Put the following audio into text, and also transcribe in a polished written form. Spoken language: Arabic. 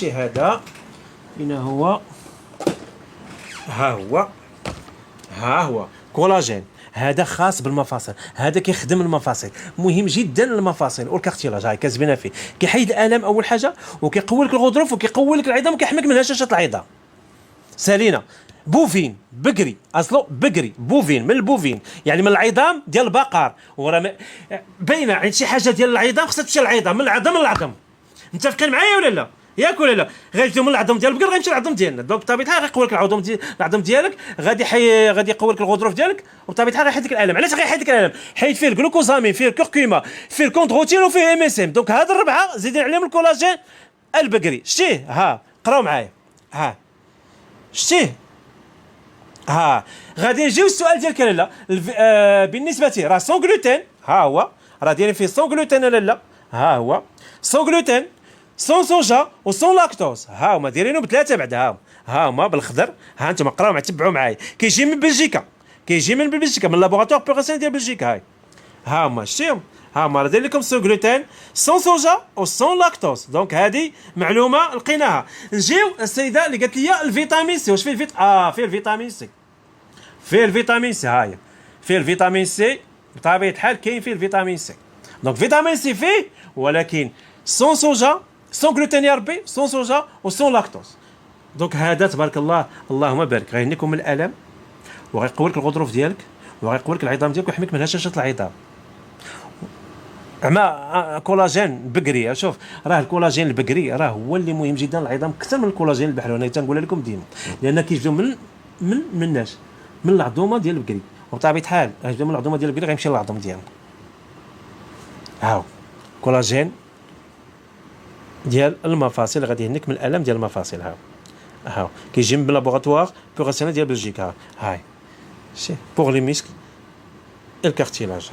هذا أين هو؟ ها هو كولاجين. هذا خاص بالمفاصل، هذا كيخدم المفاصل، مهم جدا المفاصل والكارتيلاج. هاي كتبنا فيه كيحيد الالام اول حاجه، وكيقوي لك الغضروف، وكيقوي لك العظام، وكيحميك من هشاشه العظام. سالينا بوفين بقري، اصله بقري بوفين من البوفين، يعني من العظام ديال البقر. وراه باينه عند شي حاجه ديال العظام خصها تمشي للعظام، من العظم. متفقين معايا ولا لا؟ ياك ولا لا؟ غيجيو من العظم ديال البقر غيمشي للعظم ديالنا. دونك بطبيعه الحال غيقوي لك العظم ديالك، غادي يقوي لك الغضروف ديالك، وبطبيعه الحال غيحيد لك الالم. علاش غيحيد لك الالم؟ حيت فيه الجلوكوزامين، فيه الكركوما، فيه الكوندروتين، وفيه ام اس ام. دونك هاد الربعه زيدين عليهم الكولاجين البقري. شتيه؟ ها قراو معايا. ها شتيه؟ ها غادي نجيو السؤال ديالك لالا. بالنسبه راه سون غلوتين، ها هو راه دايرين فيه سون غلوتين لالا. ها هو سون غلوتين، سون صوجا، وسون لاكتوز. ها هما دايرينهم بثلاثه بعدا. ها هما بالخضر. ها انتم قراو معايا، تبعوا معايا. كيجي من بلجيكا، من لابوغاتوار بوغاسيون ديال بلجيكا. ها هما شتيهم؟ ها هما راه داير لكم سون غلوتين، سون صوجا، وسون لاكتوز. دونك هذه معلومه لقيناها. نجيو السيده اللي قالت لي الفيتامين سي. واش فيه فيه الفيتامين سي. فيه الفيتامين سي. هاهي فيه الفيتامين سي بطبيعه الحال، كاين فيه الفيتامين سي. دونك فيتامين سي فيه، ولكن سون صوجا، سون غلوتين يا ربي، سون صوجا، وسون لاكتوز. دونك هذا تبارك الله، اللهم بارك، غيهنيكم من الالم، وغيقوي لك الغضروف ديالك، وغيقوي لك العظام ديالك، ويحميك من هشاشه العظام. مع كولاجين بقري. شوف راه الكولاجين البقري راه هو اللي مهم جدا للعظام اكثر من الكولاجين البحري. وانا تنقول لكم ديما، لان كيجيو من العظومه ديال البقري، وبطبيعه الحال غيجيو من العظومه ديال البقري غيمشي للعظم ديالنا. هاو كولاجين ديال المفاصل، غادي يهنيك من الالم ديال المفاصل. هاو كيجي من لابوغاتوار بوغاسيون ديال بلجيكا. هاي شي بوغ لي ميسك الكارتيلاج.